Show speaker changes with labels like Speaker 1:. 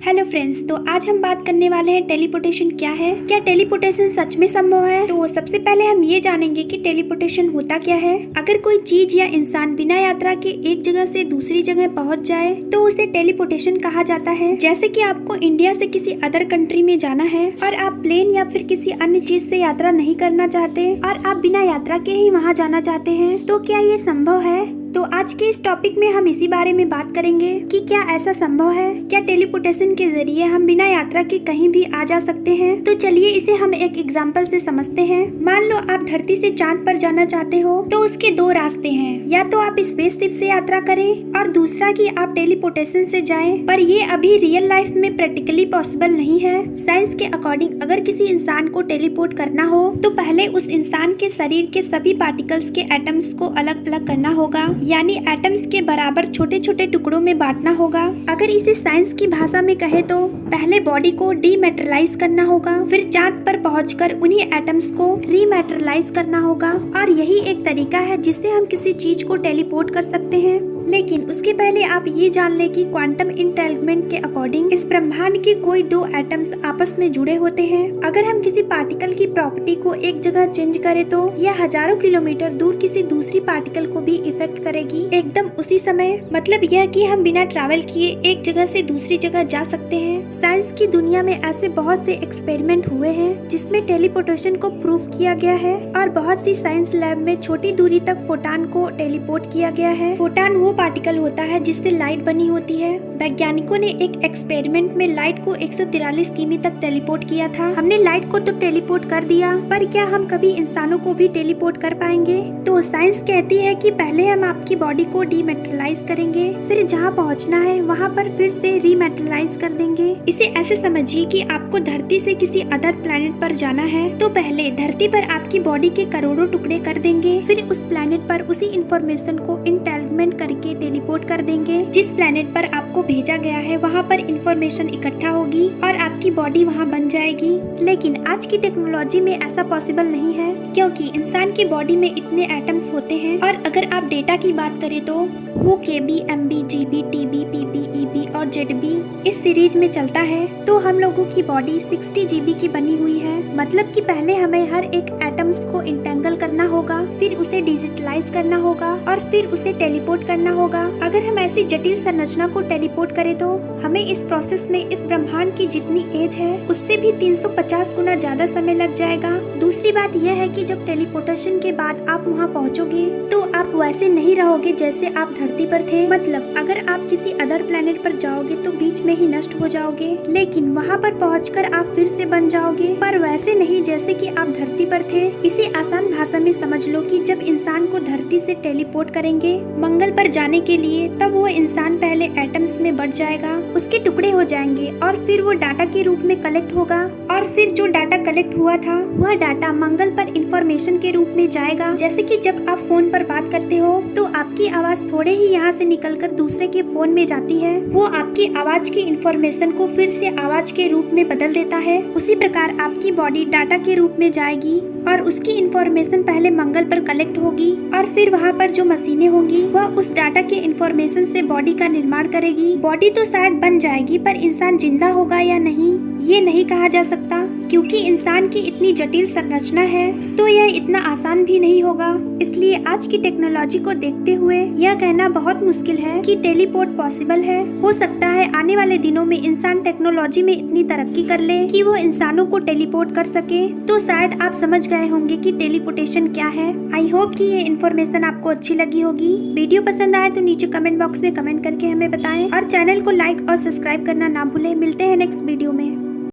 Speaker 1: Hello friends, तो आज हम बात करने वाले हैं टेलीपोर्टेशन क्या है। क्या टेलीपोर्टेशन सच में संभव है? तो सबसे पहले हम ये जानेंगे कि टेलीपोर्टेशन होता क्या है। अगर कोई चीज या इंसान बिना यात्रा के एक जगह से दूसरी जगह पहुंच जाए तो उसे टेलीपोर्टेशन कहा जाता है। जैसे कि आपको इंडिया से किसी अदर कंट्री में जाना है और आप प्लेन या फिर किसी अन्य चीज से यात्रा नहीं करना चाहते और आप बिना यात्रा के ही वहाँ जाना चाहते हैं, तो क्या ये संभव है? तो आज के इस टॉपिक में हम इसी बारे में बात करेंगे कि क्या ऐसा संभव है। क्या टेलीपोर्टेशन के जरिए हम बिना यात्रा के कहीं भी आ जा सकते हैं? तो चलिए इसे हम एक एग्जांपल से समझते हैं। मान लो आप धरती से चांद पर जाना चाहते हो, तो उसके दो रास्ते हैं। या तो आप स्पेसशिप से यात्रा करें और दूसरा कि आप टेलीपोर्टेशन से जाएं। पर ये अभी रियल लाइफ में प्रैक्टिकली पॉसिबल नहीं है। साइंस के अकॉर्डिंग अगर किसी इंसान को टेलीपोर्ट करना हो तो पहले उस इंसान के शरीर के सभी पार्टिकल्स के एटम्स को अलग अलग करना होगा, यानी एटम्स के बराबर छोटे छोटे टुकड़ों में बांटना होगा। अगर इसे साइंस की भाषा में कहे तो पहले बॉडी को डीमेटेरियलाइज करना होगा, फिर चांद पर पहुंचकर उन्हीं एटम्स को रीमेटेरियलाइज करना होगा। और यही एक तरीका है जिससे हम किसी चीज को टेलीपोर्ट कर सकते हैं। लेकिन उसके पहले आप ये जान लें कि क्वांटम इंटेंगलमेंट के अकॉर्डिंग इस ब्रह्मांड के कोई दो एटम्स आपस में जुड़े होते हैं। अगर हम किसी पार्टिकल की प्रॉपर्टी को एक जगह चेंज करें तो यह हजारों किलोमीटर दूर किसी दूसरी पार्टिकल को भी इफेक्ट करेगी एकदम उसी समय। मतलब यह कि हम बिना ट्रैवल किए एक जगह से दूसरी जगह जा सकते हैं। साइंस की दुनिया में ऐसे बहुत से एक्सपेरिमेंट हुए हैं जिसमें टेलीपोर्टेशन को प्रूव किया गया है और बहुत सी साइंस लैब में छोटी दूरी तक फोटॉन को टेलीपोर्ट किया गया है। फोटॉन वो पार्टिकल होता है जिससे लाइट बनी होती है। वैज्ञानिकों ने एक एक्सपेरिमेंट में लाइट को 143 किमी तक टेलीपोर्ट किया था। हमने लाइट को तो टेलीपोर्ट कर दिया, पर क्या हम कभी इंसानों को भी टेलीपोर्ट कर पाएंगे? तो साइंस कहती है कि पहले हम आपकी बॉडी को डीमेटेरियलाइज करेंगे, फिर जहाँ पहुँचना है वहाँ पर फिर से रीमेटेरियलाइज कर देंगे। इसे ऐसे समझिए कि आपको धरती से किसी अदर प्लेनेट पर जाना है तो पहले धरती पर आपकी बॉडी के करोड़ों टुकड़े कर देंगे, फिर उस प्लेनेट पर उसी इंफॉर्मेशन को इंटेंगलमेंट करके टेलीपोर्ट कर देंगे। जिस प्लेनेट पर आपको भेजा गया है वहाँ पर इंफॉर्मेशन इकट्ठा होगी और आपकी बॉडी वहाँ बन जाएगी। लेकिन आज की टेक्नोलॉजी में ऐसा पॉसिबल नहीं है, क्योंकि इंसान की बॉडी में इतने एटम्स होते हैं। और अगर आप डेटा की बात करें तो वो KB, MB, GB, TB, PP, EB और ZB इस सीरीज में चलता है। तो हम लोगों की बॉडी 60 GB की बनी हुई है। मतलब कि पहले हमें हर एक एटम्स को इंटेंगल करना होगा, फिर उसे डिजिटलाइज करना होगा और फिर उसे टेलीपोर्ट करना होगा। अगर हम ऐसी जटिल संरचना को टेलीपोर्ट करें तो हमें इस प्रोसेस में इस ब्रह्मांड की जितनी एज है उससे भी 350 गुना ज्यादा समय लग जाएगा। दूसरी बात यह है कि जब टेलीपोर्टेशन के बाद आप वहाँ पहुँचोगे तो आप वैसे नहीं रहोगे जैसे आप धरती पर थे। मतलब अगर आप किसी अदर प्लेनेट पर जाओगे तो बीच में ही नष्ट हो जाओगे, लेकिन वहाँ पर पहुँचकर आप फिर से बन जाओगे, पर वैसे नहीं जैसे कि आप धरती पर थे। इसे आसान भाषा में समझ लो कि जब इंसान को धरती से टेलीपोर्ट करेंगे मंगल पर जाने के लिए, तब वो इंसान पहले एटम्स में बढ़ जाएगा, उसके टुकड़े हो जाएंगे और फिर वो डाटा के रूप में कलेक्ट होगा। और फिर जो डाटा कलेक्ट हुआ था वह डाटा मंगल पर इंफॉर्मेशन के रूप में जाएगा। जैसे कि जब आप फोन पर बात करते हो तो आपकी आवाज थोड़े ही यहाँ से निकलकर दूसरे के फोन में जाती है, वो आपकी आवाज की इंफॉर्मेशन को फिर से आवाज के रूप में बदल देता है। उसी प्रकार आपकी बॉडी डाटा के रूप में जाएगी और उसकी इंफॉर्मेशन पहले मंगल पर कलेक्ट होगी और फिर वहाँ पर जो मशीनें होंगी वह उस डाटा के इंफॉर्मेशन से बॉडी का निर्माण करेगी। बॉडी तो शायद बन जाएगी, पर इंसान जिंदा होगा या नहीं ये नहीं कहा जा सकता, क्योंकि इंसान की इतनी जटिल संरचना है तो यह इतना आसान भी नहीं होगा। इसलिए आज की टेक्नोलॉजी को देखते हुए यह कहना बहुत मुश्किल है कि टेलीपोर्ट पॉसिबल है। हो सकता है आने वाले दिनों में इंसान टेक्नोलॉजी में इतनी तरक्की कर ले कि वो इंसानों को टेलीपोर्ट कर सके। तो शायद आप समझ गए होंगे कि टेलीपोर्टेशन क्या है। आई होप कि ये इन्फॉर्मेशन आपको अच्छी लगी होगी। वीडियो पसंद आए तो नीचे कमेंट बॉक्स में कमेंट करके हमें बताएं और चैनल को लाइक और सब्सक्राइब करना ना भूलें। मिलते हैं नेक्स्ट वीडियो में।